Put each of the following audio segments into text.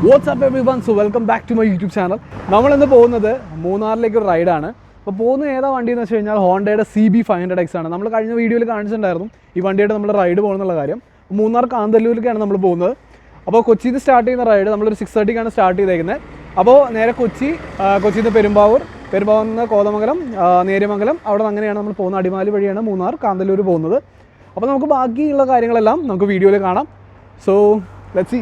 What's up everyone? So welcome back to my YouTube channel. നമ്മളിന്ന് പോകുന്നത് മൂന്നാറിലേക്ക് ഒരു റൈഡാണ്. അപ്പോൾ പോകുന്ന ഏതാ വണ്ടി എന്ന് വെച്ച് കഴിഞ്ഞാൽ ഹോണ്ടയുടെ CB500x ആണ്. നമ്മൾ കഴിഞ്ഞ വീഡിയോയിൽ കാണിച്ചിട്ടുണ്ടായിരുന്നു ഈ വണ്ടിയുടെ നമ്മൾ റൈഡ് പോകുന്നുള്ള കാര്യം. മൂന്നാർ കാന്തല്ലൂരിലേക്കാണ് നമ്മൾ പോകുന്നത്. അപ്പോൾ കൊച്ചിയിൽ നിന്ന് സ്റ്റാർട്ട് ചെയ്യുന്ന റൈഡ് നമ്മളൊരു 6:30ക്കാണ് സ്റ്റാർട്ട് ചെയ്തേക്കുന്നത്. അപ്പോൾ നേരെ കൊച്ചിയിൽ നിന്ന് പെരുമ്പാവൂരിൽ നിന്ന് കോതമംഗലം, നേര്യമംഗലം, അവിടെ നിന്ന് അങ്ങനെയാണ് നമ്മൾ പോകുന്നത്. അടിമാലി വഴിയാണ് മൂന്നാർ കാന്തല്ലൂർ പോകുന്നത്. അപ്പോൾ നമുക്ക് ബാക്കിയുള്ള കാര്യങ്ങളെല്ലാം നമുക്ക് വീഡിയോയിൽ കാണാം. So let's see.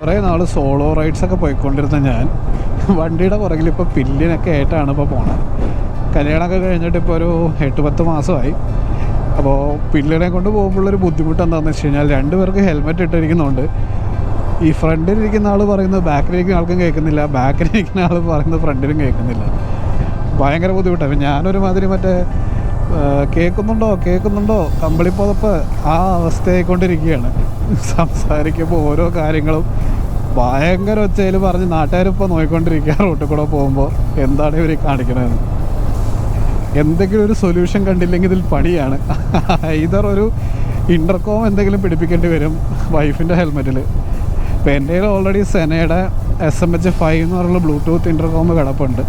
കുറേ നാൾ സോളോ റൈഡ്സൊക്കെ പോയിക്കൊണ്ടിരുന്ന ഞാൻ വണ്ടിയുടെ പുറകിൽ ഇപ്പോൾ പില്ലിനൊക്കെ ആയിട്ടാണ് ഇപ്പോൾ പോണത്. കല്യാണമൊക്കെ കഴിഞ്ഞിട്ട് ഇപ്പോൾ ഒരു 8-10 മാസമായി. അപ്പോൾ പില്ലിനെ കൊണ്ട് പോകുമ്പോഴൊരു ബുദ്ധിമുട്ട് എന്താണെന്ന് വെച്ച് കഴിഞ്ഞാൽ രണ്ടുപേർക്ക് ഹെൽമെറ്റ് ഇട്ടിരിക്കുന്നുണ്ട്. ഈ ഫ്രണ്ടിലിരിക്കുന്ന ആൾ പറയുന്നത് ബാക്കിലിരിക്കുന്ന ആൾക്കും കേൾക്കുന്നില്ല, ബാക്കിലിരിക്കുന്ന ആൾ പറയുന്നത് ഫ്രണ്ടിലും കേൾക്കുന്നില്ല. ഭയങ്കര ബുദ്ധിമുട്ടാണ്. അപ്പം ഞാനൊരു മാതിരി മറ്റേ കേൾക്കുന്നുണ്ടോ കമ്പിളിപ്പുതപ്പ് ആ അവസ്ഥയായിക്കൊണ്ടിരിക്കുകയാണ്. സംസാരിക്കുമ്പോൾ ഓരോ കാര്യങ്ങളും ഭയങ്കര ഒച്ചയിൽ പറഞ്ഞ് നാട്ടുകാരിപ്പോൾ നോക്കിക്കൊണ്ടിരിക്കുക റോട്ടിൽ കൂടെ പോകുമ്പോൾ എന്താണ് ഇവർ കാണിക്കണതെന്ന്. എന്തെങ്കിലും ഒരു സൊല്യൂഷൻ കണ്ടില്ലെങ്കിൽ ഇതിൽ പണിയാണ്. ഇതൊരു ഇൻ്റർകോം എന്തെങ്കിലും പിടിപ്പിക്കേണ്ടി വരും വൈഫിൻ്റെ ഹെൽമെറ്റിൽ. ഇപ്പോൾ എൻ്റെ കയ്യിൽ ഓൾറെഡി സെനയുടെ SMH5 എന്ന് പറയുന്ന ബ്ലൂടൂത്ത് ഇൻ്റർകോം കിടപ്പുണ്ട്.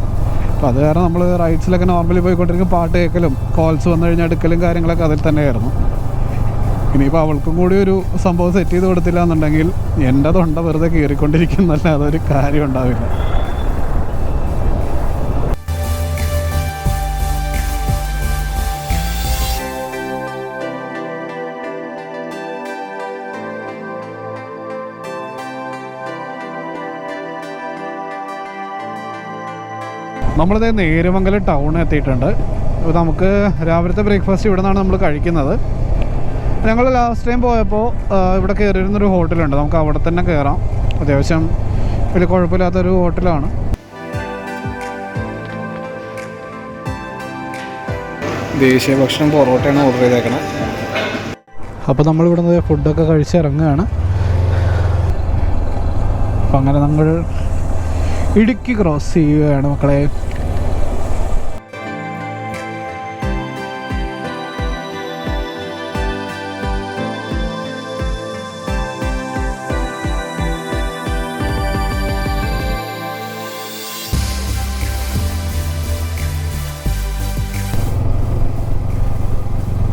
അപ്പോൾ അത് കാരണം നമ്മൾ റൈഡ്സിലൊക്കെ നോർമലി പോയിക്കൊണ്ടിരിക്കും പാട്ട് കേൾക്കലും കോൾസ് വന്നു കഴിഞ്ഞാൽ എടുക്കലും കാര്യങ്ങളൊക്കെ അതിൽ തന്നെയായിരുന്നു. ഇനിയിപ്പോൾ അവൾക്കും കൂടി ഒരു സംഭവം സെറ്റ് ചെയ്ത് കൊടുത്തില്ല എന്നുണ്ടെങ്കിൽ എൻ്റെ തൊണ്ട വെറുതെ കീറിക്കൊണ്ടിരിക്കുന്നല്ല, അതൊരു കാര്യം ഉണ്ടാവില്ല. നമ്മളിത് നേര്യമംഗലം ടൗൺ എത്തിയിട്ടുണ്ട്. അപ്പോൾ നമുക്ക് രാവിലത്തെ ബ്രേക്ക്ഫാസ്റ്റ് ഇവിടെ നിന്നാണ് നമ്മൾ കഴിക്കുന്നത്. ഞങ്ങൾ ലാസ്റ്റ് ടൈം പോയപ്പോൾ ഇവിടെ കയറിയിരുന്നൊരു ഹോട്ടലുണ്ട്, നമുക്ക് അവിടെ തന്നെ കയറാം. അത്യാവശ്യം വലിയ കുഴപ്പമില്ലാത്തൊരു ഹോട്ടലാണ്. ദേശീയ ഭക്ഷണം പൊറോട്ടയാണ് ഓർഡർ ചെയ്തേക്കണം. അപ്പോൾ നമ്മളിവിടെ നിന്ന് ഫുഡൊക്കെ കഴിച്ചിറങ്ങുകയാണ്. അപ്പം അങ്ങനെ നമ്മൾ ഇടുക്കി ക്രോസ് ചെയ്യുകയാണ് മക്കളെ.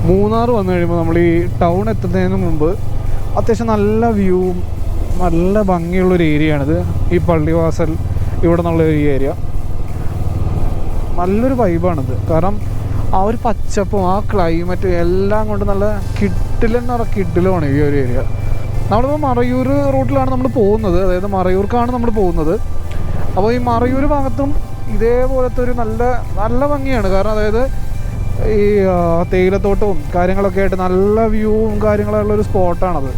മൂന്നാർ വന്നു കഴിയുമ്പോൾ നമ്മൾ ഈ ടൗൺ എത്തുന്നതിന് മുമ്പ് അത്യാവശ്യം നല്ല വ്യൂവും നല്ല ഭംഗിയുള്ളൊരു ഏരിയയാണിത്. ഈ പള്ളിവാസൽ ഇവിടെ നിന്നുള്ളൊരു ഏരിയ നല്ലൊരു വൈബാണിത്. കാരണം ആ ഒരു പച്ചപ്പും ആ ക്ലൈമറ്റും എല്ലാം കൊണ്ട് നല്ല കിഡിലുമാണ് ഈ ഒരു ഏരിയ. നമ്മളിപ്പോൾ മറയൂർ റൂട്ടിലാണ് നമ്മൾ പോകുന്നത്, അതായത് മറയൂർക്കാണ് നമ്മൾ പോകുന്നത്. അപ്പോൾ ഈ മറയൂർ ഭാഗത്തും ഇതേപോലത്തെ ഒരു നല്ല ഭംഗിയാണ്. കാരണം അതായത് ഈ തേയിലത്തോട്ടവും കാര്യങ്ങളൊക്കെ ആയിട്ട് നല്ല വ്യൂവും കാര്യങ്ങളുള്ളൊരു സ്പോട്ടാണത്.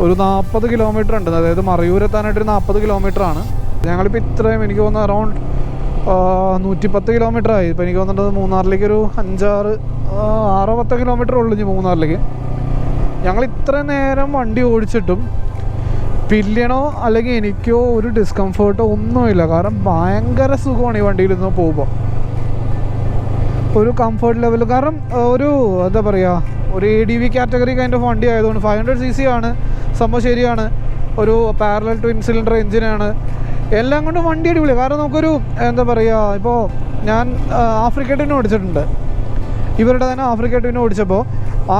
ഒരു 40 കിലോമീറ്റർ ഉണ്ട്, അതായത് മറയൂർ എത്താനായിട്ടൊരു 40 കിലോമീറ്ററാണ്. ഞങ്ങളിപ്പോൾ ഇത്രയും എനിക്ക് തോന്നുന്നു അറൗണ്ട് 110 കിലോമീറ്റർ ആയി. ഇപ്പോൾ എനിക്ക് തോന്നുന്നത് മൂന്നാറിലേക്ക് ഒരു 6-10 കിലോമീറ്റർ ഉള്ളു ഇനി മൂന്നാറിലേക്ക്. ഞങ്ങൾ ഇത്ര നേരം വണ്ടി ഓടിച്ചിട്ടും പില്ലിയനോ അല്ലെങ്കിൽ എനിക്കോ ഒരു ഡിസ്കംഫേർട്ടോ ഒന്നുമില്ല. കാരണം ഭയങ്കര സുഖമാണ് ഈ വണ്ടിയിൽ നിന്ന് പോകുമ്പോൾ, ഒരു കംഫർട്ട് ലെവൽ. കാരണം ഒരു എന്താ പറയുക, ഒരു ADV കാറ്റഗറി കൈൻഡ് ഓഫ് വണ്ടി ആയതുകൊണ്ട് 500cc ആണ് സംഭവം. ശരിയാണ്, ഒരു പാരലൽ ട്വിൻ സിലിണ്ടർ എഞ്ചിനാണ്, എല്ലാം കൊണ്ടും വണ്ടി അടിപൊളി. കാരണം നമുക്കൊരു എന്താ പറയുക, ഇപ്പോൾ ഞാൻ ആഫ്രിക്ക ട്വിൻ ഓടിച്ചിട്ടുണ്ട്, ഇവരുടെ തന്നെ ആഫ്രിക്ക ട്വിൻ ഓടിച്ചപ്പോൾ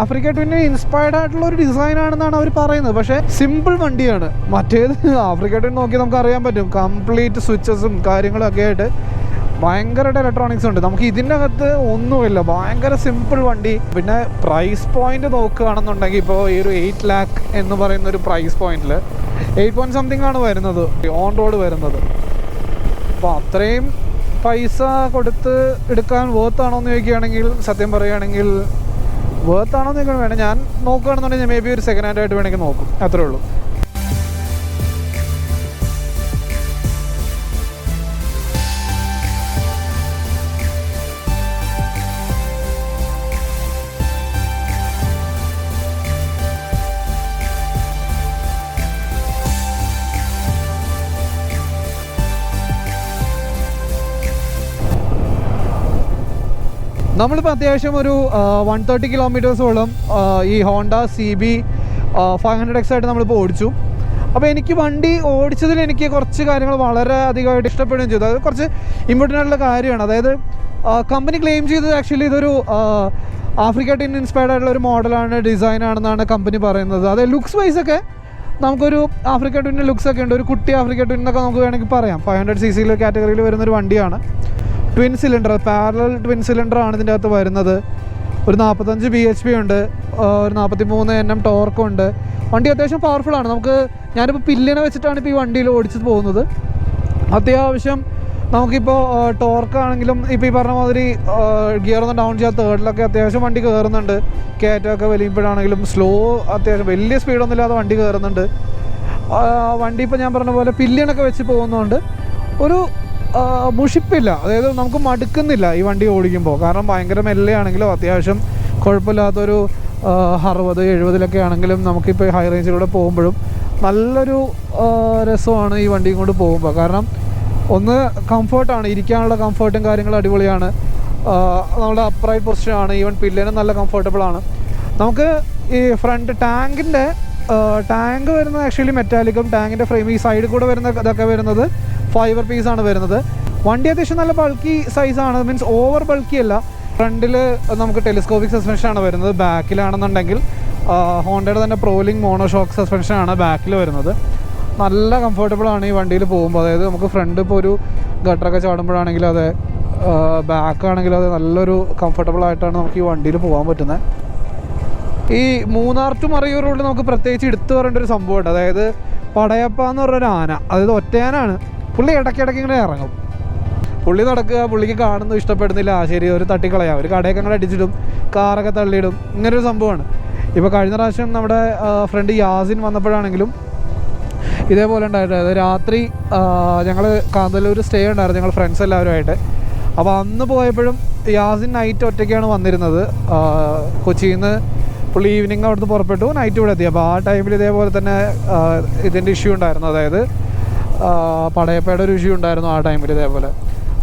ആഫ്രിക്ക ട്വിന് ഇൻസ്പയർഡ് ആയിട്ടുള്ള ഒരു ഡിസൈനാണെന്നാണ് അവർ പറയുന്നത്. പക്ഷേ സിമ്പിൾ വണ്ടിയാണ്. മറ്റേത് ആഫ്രിക്ക ട്വിൻ നോക്കി നമുക്ക് അറിയാൻ പറ്റും, കംപ്ലീറ്റ് സ്വിച്ചസും കാര്യങ്ങളൊക്കെ ആയിട്ട് ഭയങ്കരമായിട്ട് ഇലക്ട്രോണിക്സ് ഉണ്ട്. നമുക്ക് ഇതിൻ്റെ അകത്ത് ഒന്നുമില്ല, ഭയങ്കര സിമ്പിൾ വണ്ടി. പിന്നെ പ്രൈസ് പോയിന്റ് നോക്കുകയാണെന്നുണ്ടെങ്കിൽ ഇപ്പോൾ ഈ ഒരു 8 lakh എന്ന് പറയുന്ന ഒരു പ്രൈസ് പോയിന്റിൽ 8 point something ആണ് വരുന്നത് ഓൺ റോഡ് വരുന്നത്. അപ്പോൾ അത്രയും പൈസ കൊടുത്ത് എടുക്കാൻ വേർത്താണോ എന്ന് ചോദിക്കുകയാണെങ്കിൽ, സത്യം പറയുകയാണെങ്കിൽ വേർത്താണോ എന്ന് ചോദിക്കാൻ വേണം. ഞാൻ നോക്കുകയാണെന്നുണ്ടെങ്കിൽ മേ ബി ഒരു സെക്കൻഡ് ഹാൻഡ് ആയിട്ട് വേണമെങ്കിൽ നോക്കും, അത്രേ ഉള്ളൂ. നമ്മളിപ്പോൾ അത്യാവശ്യം ഒരു 130 കിലോമീറ്റേഴ്സോളം ഈ ഹോണ്ട CB500x ആയിട്ട് നമ്മളിപ്പോൾ ഓടിച്ചു. അപ്പോൾ എനിക്ക് വണ്ടി ഓടിച്ചതിൽ എനിക്ക് കുറച്ച് കാര്യങ്ങൾ വളരെ അധികമായിട്ട് ഇഷ്ടപ്പെടുകയും ചെയ്തു. അത് കുറച്ച് ഇമ്പോർട്ടൻ്റ് ആയിട്ടുള്ള കാര്യമാണ്. അതായത് കമ്പനി ക്ലെയിം ചെയ്തത് ആക്ച്വലി ഇതൊരു ആഫ്രിക്ക ടിൻ ഇൻസ്പയർഡ് ആയിട്ടുള്ള ഒരു മോഡലാണ്, ഡിസൈനാണെന്നാണ് കമ്പനി പറയുന്നത്. അതായത് ലുക്സ് വൈസൊക്കെ നമുക്കൊരു ആഫ്രിക്ക ട്വിൻ്റെ ലുക്സൊക്കെ ഉണ്ട്, ഒരു കുട്ടി ആഫ്രിക്ക ട്വിൻ എന്നൊക്കെ നമുക്ക് വേണമെങ്കിൽ പറയാം. 500cc കാറ്റഗറിയിൽ വരുന്നൊരു വണ്ടിയാണ്. ട്വിൻ സിലിണ്ടർ, പാരലൽ ട്വിൻ സിലിണ്ടറാണ് ഇതിൻ്റെ അകത്ത് വരുന്നത്. ഒരു 45 bhp ഉണ്ട്, ഒരു 43 Nm ടോർക്കുണ്ട്. വണ്ടി അത്യാവശ്യം പവർഫുള്ളാണ്. ഞാനിപ്പോൾ പില്ലിനെ വെച്ചിട്ടാണ് ഇപ്പോൾ ഈ വണ്ടിയിൽ ഓടിച്ച് പോകുന്നത്. അത്യാവശ്യം നമുക്കിപ്പോൾ ടോർക്കാണെങ്കിലും ഇപ്പോൾ ഈ പറഞ്ഞ മാതിരി ഗിയറൊന്നും ഡൗൺ ചെയ്യാത്ത തേർഡിലൊക്കെ അത്യാവശ്യം വണ്ടി കയറുന്നുണ്ട്. കയറ്റമൊക്കെ വലിയപ്പോഴാണെങ്കിലും സ്ലോ, അത്യാവശ്യം വലിയ സ്പീഡൊന്നും ഇല്ലാതെ വണ്ടി കയറുന്നുണ്ട്. വണ്ടി ഇപ്പോൾ ഞാൻ പറഞ്ഞ പോലെ പില്ലിനൊക്കെ വെച്ച് പോകുന്നതുകൊണ്ട് ഒരു മുഷിപ്പില്ല, അതായത് നമുക്ക് മടുക്കുന്നില്ല ഈ വണ്ടി ഓടിക്കുമ്പോൾ. കാരണം ഭയങ്കര മെല്ലെയാണെങ്കിലും അത്യാവശ്യം കുഴപ്പമില്ലാത്തൊരു 60-70 ആണെങ്കിലും നമുക്കിപ്പോൾ ഹൈ റേഞ്ചിലൂടെ പോകുമ്പോഴും നല്ലൊരു രസമാണ് ഈ വണ്ടിയും കൊണ്ട് പോകുമ്പോൾ. കാരണം ഒന്ന് കംഫർട്ടാണ്, ഇരിക്കാനുള്ള കംഫർട്ടും കാര്യങ്ങളും അടിപൊളിയാണ്. നമ്മുടെ അപ്രൈറ്റ് പൊസിഷനാണ്, ഈവൻ പില്ലിനും നല്ല കംഫർട്ടബിളാണ്. നമുക്ക് ഈ ഫ്രണ്ട് ടാങ്ക് വരുന്നത് ആക്ച്വലി മെറ്റാലിക്കും, ടാങ്കിൻ്റെ ഫ്രെയിം ഈ സൈഡിൽ കൂടെ വരുന്ന ഇതൊക്കെ വരുന്നത് ഫൈബർ പീസാണ് വരുന്നത്. വണ്ടി അത്യാവശ്യം നല്ല ബൾക്കി സൈസാണ്, മീൻസ് ഓവർ ബൾക്കി അല്ല. ഫ്രണ്ടിൽ നമുക്ക് ടെലിസ്കോപ്പിക് സസ്പെൻഷനാണ് വരുന്നത്. ബാക്കിലാണെന്നുണ്ടെങ്കിൽ ഹോണ്ടയുടെ തന്നെ പ്രോലിംഗ് മോണോഷോക്ക് സസ്പെൻഷനാണ് ബാക്കിൽ വരുന്നത്. നല്ല കംഫർട്ടബിളാണ് ഈ വണ്ടിയിൽ പോകുമ്പോൾ. അതായത് നമുക്ക് ഫ്രണ്ട് ഇപ്പോൾ ഒരു ഗട്ടറൊക്കെ ചാടുമ്പോഴാണെങ്കിലും അതെ, ബാക്കാണെങ്കിലും അത് നല്ലൊരു കംഫർട്ടബിളായിട്ടാണ് നമുക്ക് ഈ വണ്ടിയിൽ പോകാൻ പറ്റുന്നത്. ഈ മൂന്നാർ ടു മറയൂർ റോഡിൽ നമുക്ക് പ്രത്യേകിച്ച് എടുത്തു പറയേണ്ട ഒരു സംഭവമുണ്ട്. അതായത് പടയപ്പ എന്ന് പറഞ്ഞൊരു ആന, അതായത് ഒറ്റയാനാണ്. പുള്ളി ഇടയ്ക്കിടയ്ക്ക് ഇങ്ങനെ ഇറങ്ങും. പുള്ളി നടക്കുക, പുള്ളിക്ക് കാണുന്നു, ഇഷ്ടപ്പെടുന്നില്ല, ശരി ഒരു തട്ടിക്കളയാം, ഒരു കടയൊക്കെ അങ്ങനെ അടിച്ചിടും, കാറൊക്കെ തള്ളിയിടും, ഇങ്ങനൊരു സംഭവമാണ്. ഇപ്പോൾ കഴിഞ്ഞ പ്രാവശ്യം നമ്മുടെ ഫ്രണ്ട് യാസിൻ വന്നപ്പോഴാണെങ്കിലും ഇതേപോലെ ഉണ്ടായിട്ട്, അതായത് രാത്രി ഞങ്ങൾ കാന്തല്ലൂർ സ്റ്റേ ഉണ്ടായിരുന്നു, ഞങ്ങൾ ഫ്രണ്ട്സ് എല്ലാവരുമായിട്ട്. അപ്പോൾ അന്ന് പോയപ്പോഴും യാസിൻ നൈറ്റ് ഒറ്റയ്ക്കാണ് വന്നിരുന്നത്. കൊച്ചിയിൽ നിന്ന് പുള്ളി ഈവനിങ് അവിടുന്ന് പുറപ്പെട്ടു, നൈറ്റ് ഇവിടെ എത്തി. അപ്പോൾ ആ ടൈമിൽ ഇതേപോലെ തന്നെ ഇതിൻ്റെ ഇഷ്യൂ ഉണ്ടായിരുന്നു, അതായത് പടയപ്പയുടെ ഒരു ഇഷ്യൂ ഉണ്ടായിരുന്നു ആ ടൈമിൽ. ഇതേപോലെ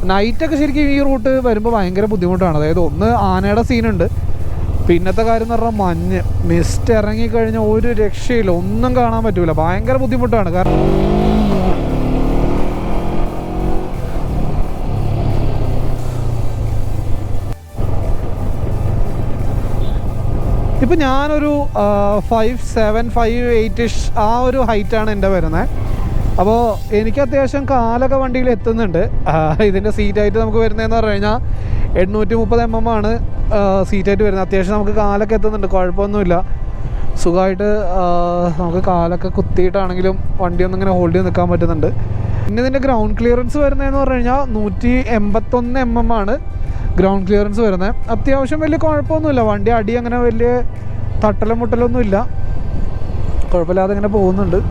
നൈറ്റൊക്കെ ശരിക്കും ഈ റൂട്ട് വരുമ്പോൾ ഭയങ്കര ബുദ്ധിമുട്ടാണ്. അതായത് ഒന്ന് ആനയുടെ സീനുണ്ട്, പിന്നത്തെ കാര്യം എന്ന് പറഞ്ഞാൽ മഞ്ഞ്, മിസ്റ്റ് ഇറങ്ങിക്കഴിഞ്ഞാൽ ഒരു രക്ഷയില്ല, ഒന്നും കാണാൻ പറ്റില്ല, ഭയങ്കര ബുദ്ധിമുട്ടാണ്. കാരണം ഇപ്പം ഞാനൊരു 5'7", 5'8" ആ ഒരു ഹൈറ്റാണ് എൻ്റെ വരുന്നത്. അപ്പോൾ എനിക്ക് അത്യാവശ്യം കാലൊക്കെ വണ്ടിയിൽ എത്തുന്നുണ്ട്. ഇതിൻ്റെ സീറ്റായിട്ട് നമുക്ക് വരുന്നതെന്ന് പറഞ്ഞു കഴിഞ്ഞാൽ 830 mm ആണ് സീറ്റായിട്ട് വരുന്നത്. അത്യാവശ്യം നമുക്ക് കാലൊക്കെ എത്തുന്നുണ്ട്, കുഴപ്പമൊന്നുമില്ല. സുഖമായിട്ട് നമുക്ക് കാലൊക്കെ കുത്തിയിട്ടാണെങ്കിലും വണ്ടിയൊന്നും ഇങ്ങനെ ഹോൾഡ് ചെയ്ത് നിൽക്കാൻ പറ്റുന്നുണ്ട്. പിന്നെ ഇതിൻ്റെ ഗ്രൗണ്ട് ക്ലിയറൻസ് വരുന്നതെന്ന് പറഞ്ഞു കഴിഞ്ഞാൽ 181 mm ആണ് ഗ്രൗണ്ട് ക്ലിയറൻസ് വരുന്നത്. അത്യാവശ്യം വലിയ കുഴപ്പമൊന്നുമില്ല, വണ്ടി അടി അങ്ങനെ വലിയ തട്ടലും മുട്ടലൊന്നും ഇല്ല, കുഴപ്പമില്ലാതെ ഇങ്ങനെ പോകുന്നുണ്ട്.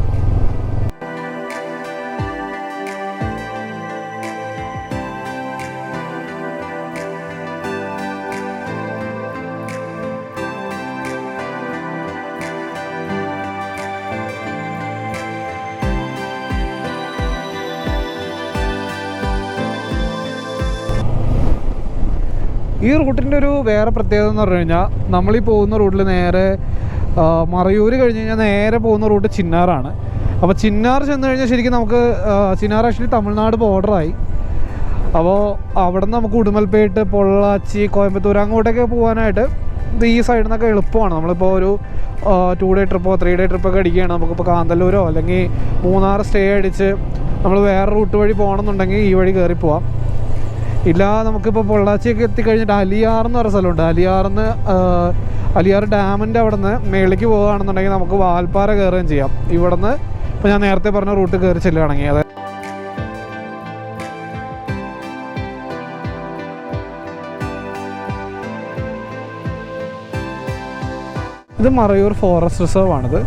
ഈ റൂട്ടിൻ്റെ ഒരു വേറെ പ്രത്യേകത എന്ന് പറഞ്ഞു കഴിഞ്ഞാൽ, നമ്മളീ പോകുന്ന റൂട്ടിൽ നേരെ മറയൂർ കഴിഞ്ഞ് കഴിഞ്ഞാൽ നേരെ പോകുന്ന റൂട്ട് ചിന്നാറാണ്. അപ്പോൾ ചിന്നാർ ചെന്ന് കഴിഞ്ഞാൽ ശരിക്കും നമുക്ക് ചിന്നാർ ആക്ച്വലി തമിഴ്നാട് ബോർഡറായി. അപ്പോൾ അവിടെ നിന്ന് നമുക്ക് ഉടുമൽപേട്ട്, പൊള്ളാച്ചി, കോയമ്പത്തൂർ അങ്ങോട്ടൊക്കെ പോകാനായിട്ട് ഈ സൈഡിൽ നിന്നൊക്കെ എളുപ്പമാണ്. നമ്മളിപ്പോൾ ഒരു 2 day ട്രിപ്പോ 3 day ട്രിപ്പൊക്കെ അടിക്കുകയാണ്, നമുക്കിപ്പോൾ കാന്തല്ലൂരോ അല്ലെങ്കിൽ മൂന്നാർ സ്റ്റേ അടിച്ച് നമ്മൾ വേറെ റൂട്ട് വഴി പോകണമെന്നുണ്ടെങ്കിൽ ഈ വഴി കയറി പോവാം. ഇല്ല നമുക്കിപ്പോൾ പൊള്ളാച്ചിയൊക്കെ എത്തിക്കഴിഞ്ഞിട്ട് അലിയാർ എന്ന് പറഞ്ഞ സ്ഥലമുണ്ട്. അലിയാർ ഡാമിൻ്റെ അവിടെ നിന്ന് മേളിലേക്ക് പോകുകയാണെന്നുണ്ടെങ്കിൽ നമുക്ക് വാൽപ്പാറ കയറുകയും ചെയ്യാം. ഇവിടെ നിന്ന് ഇപ്പോൾ ഞാൻ നേരത്തെ പറഞ്ഞ റൂട്ട് കയറി ചെല്ലുകയാണെങ്കിൽ അതായത് ഇത് മറയൂർ ഫോറസ്റ്റ് റിസർവ് ആണിത്.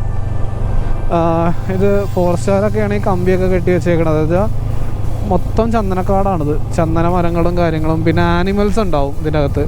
ഇത് ഫോറസ്റ്റുകാരൊക്കെയാണ് ഈ കമ്പിയൊക്കെ കെട്ടി വെച്ചേക്കണത്. അതായത് മൊത്തം ചന്ദനക്കാടാണിത്. ചന്ദന മരങ്ങളും കാര്യങ്ങളും പിന്നെ ആനിമൽസ് ഉണ്ടാവും ഇതിനകത്ത്.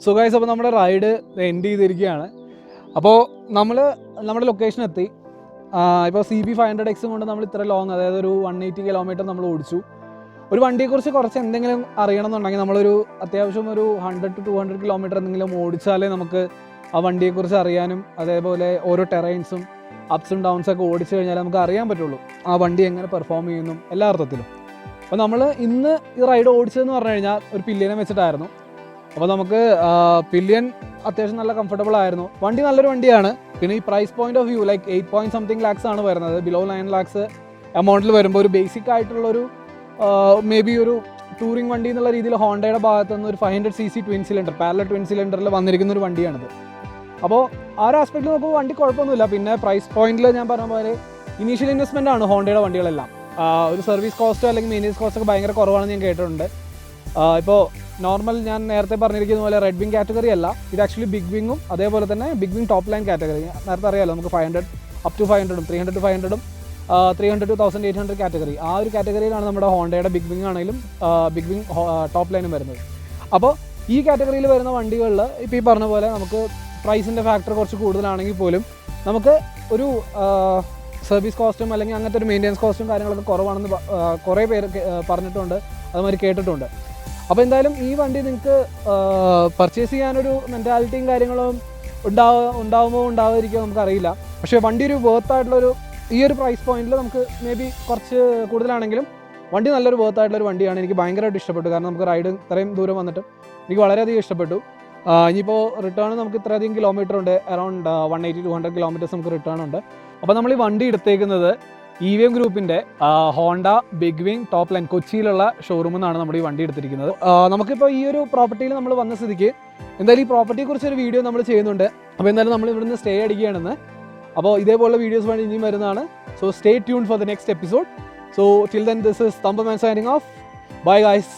സോ ഗൈസ്, അപ്പോൾ നമ്മുടെ റൈഡ് എൻഡ് ചെയ്തിരിക്കുകയാണ്. അപ്പോൾ നമ്മുടെ ലൊക്കേഷൻ എത്തി. ഇപ്പോൾ CB500x കൊണ്ട് നമ്മൾ ഇത്ര ലോങ്, അതായത് ഒരു 180 കിലോമീറ്റർ നമ്മൾ ഓടിച്ചു. ഒരു വണ്ടിയെക്കുറിച്ച് കുറച്ച് എന്തെങ്കിലും അറിയണമെന്നുണ്ടെങ്കിൽ നമ്മളൊരു അത്യാവശ്യം ഒരു 100 to 200 കിലോമീറ്റർ എന്തെങ്കിലും ഓടിച്ചാലേ നമുക്ക് ആ വണ്ടിയെക്കുറിച്ച് അറിയാനും അതേപോലെ ഓരോ ടെറൈൻസും അപ്സും ഡൗൺസൊക്കെ ഓടിച്ചു കഴിഞ്ഞാൽ നമുക്ക് അറിയാൻ പറ്റുള്ളൂ ആ വണ്ടി എങ്ങനെ പെർഫോം ചെയ്യുന്നു എല്ലാ അർത്ഥത്തിലും. അപ്പോൾ നമ്മൾ ഇന്ന് ഈ റൈഡ് ഓടിച്ചതെന്ന് പറഞ്ഞു കഴിഞ്ഞാൽ ഒരു പില്ലിയനെ വെച്ചിട്ടായിരുന്നു. അപ്പോൾ നമുക്ക് പില്ലിയൻ അത്യാവശ്യം നല്ല കംഫർട്ടബിൾ ആയിരുന്നു. വണ്ടി നല്ലൊരു വണ്ടിയാണ്. പിന്നെ ഈ price point of view like 8.something lakhs ആണ് വരുന്നത്. ബിലോ 9 lakhs എമൗണ്ടിൽ വരുമ്പോൾ ഒരു ബേസിക് ആയിട്ടുള്ളൊരു മേ ബി ഒരു ടൂറിംഗ് വണ്ടി എന്നുള്ള രീതിയിൽ ഹോണ്ടയുടെ ഭാഗത്തു നിന്ന് ഒരു 500cc twin cylinder parallel twin സിലിണ്ടറിൽ വന്നിരിക്കുന്ന ഒരു വണ്ടിയാണിത്. അപ്പോൾ ആ ഒരു ആസ്പെക്റ്റിൽ നോക്കുമ്പോൾ വണ്ടി കുഴപ്പമൊന്നുമില്ല. പിന്നെ പ്രൈസ് പോയിന്റിൽ ഞാൻ പറഞ്ഞ പോലെ ഇനീഷ്യൽ ഇൻവെസ്റ്റ്മെൻ്റ് ആണ് ഹോണ്ടയുടെ വണ്ടികളെല്ലാം. ഒരു സർവീസ് കോസ്റ്റോ അല്ലെങ്കിൽ മെയിൻ്റെനൻസ് കോസ്റ്റോ ഒക്കെ ഭയങ്കര കുറവാണെന്ന് ഞാൻ കേട്ടിട്ടുണ്ട്. ഇപ്പോൾ നോർമൽ ഞാൻ നേരത്തെ പറഞ്ഞിരിക്കുന്ന പോലെ റെഡ് വിങ് കാറ്റഗറി അല്ല, ഇത് ആക്ച്വലി ബിഗ് വിങ്ങും അതേപോലെ തന്നെ BigWing Topline കാറ്റഗറി. നേരത്തെ അറിയാമല്ലോ, നമുക്ക് 500 up to 500 300 to 500 300 to 1800 category. ആ ഒരു കാറ്റഗറിയിലാണ് നമ്മുടെ ഹോണ്ടയുടെ ബിഗ് വിങ് ആണെങ്കിലും BigWing Topline വരുന്നത്. അപ്പോൾ ഈ കാറ്റഗറിയിൽ വരുന്ന വണ്ടികളിൽ ഇപ്പോൾ ഈ പറഞ്ഞ പോലെ നമുക്ക് പ്രൈസിൻ്റെ ഫാക്ടർ കുറച്ച് കൂടുതലാണെങ്കിൽ പോലും നമുക്ക് ഒരു സർവീസ് കോസ്റ്റും അല്ലെങ്കിൽ അങ്ങനത്തെ ഒരു മെയിൻ്റെനൻസ് കോസ്റ്റും കാര്യങ്ങളൊക്കെ കുറവാണെന്ന് കുറേ പേര് പറഞ്ഞിട്ടുണ്ട്, അതുമാതിരി കേട്ടിട്ടുണ്ട്. അപ്പോൾ എന്തായാലും ഈ വണ്ടി നിങ്ങൾക്ക് പർച്ചേസ് ചെയ്യാനൊരു മെൻറ്റാലിറ്റിയും കാര്യങ്ങളും ഉണ്ടാവുമോ ഉണ്ടാവാതിരിക്കുമോ നമുക്കറിയില്ല. പക്ഷേ വണ്ടി ഒരു വേർത്തായിട്ടുള്ളൊരു ഈ ഒരു പ്രൈസ് പോയിന്റിൽ നമുക്ക് മേ ബി കുറച്ച് കൂടുതലാണെങ്കിലും വണ്ടി നല്ലൊരു വേർത്തായിട്ടുള്ളൊരു വണ്ടിയാണ്. എനിക്ക് ഭയങ്കരമായിട്ട് ഇഷ്ടപ്പെട്ടു. കാരണം നമുക്ക് റൈഡ് ഇത്രയും ദൂരം വന്നിട്ട് എനിക്ക് വളരെയധികം ഇഷ്ടപ്പെട്ടു. ഇനിയിപ്പോൾ റിട്ടേൺ നമുക്ക് ഇത്രയധികം കിലോമീറ്റർ ഉണ്ട്, അറൗണ്ട് 180 to 200 കിലോമീറ്റേഴ്സ് നമുക്ക് റിട്ടേൺ ഉണ്ട്. അപ്പോൾ നമ്മൾ ഈ വണ്ടി എടുത്തേക്കുന്നത് EVM ഗ്രൂപ്പിൻ്റെ ഹോണ്ട BigWing Topline കൊച്ചിയിലുള്ള ഷോറൂമിൽ നിന്നാണ് നമ്മൾ ഈ വണ്ടി എടുത്തിരിക്കുന്നത്. നമുക്കിപ്പോൾ ഈ ഒരു പ്രോപ്പർട്ടിയിൽ നമ്മൾ വന്ന സ്ഥിതിക്ക് എന്തായാലും ഈ പ്രോപ്പർട്ടിയെക്കുറിച്ചൊരു വീഡിയോ നമ്മൾ ചെയ്യുന്നുണ്ട്. അപ്പോൾ എന്തായാലും നമ്മൾ ഇവിടുന്ന് സ്റ്റേ അടിക്കുകയാണെന്ന്. അപ്പോൾ ഇതേപോലുള്ള വീഡിയോസ് വേണ്ടി ഇനിയും വരുന്നതാണ്. So stay tune for the next episode. So till then this is Thumperman signing off. Bye guys.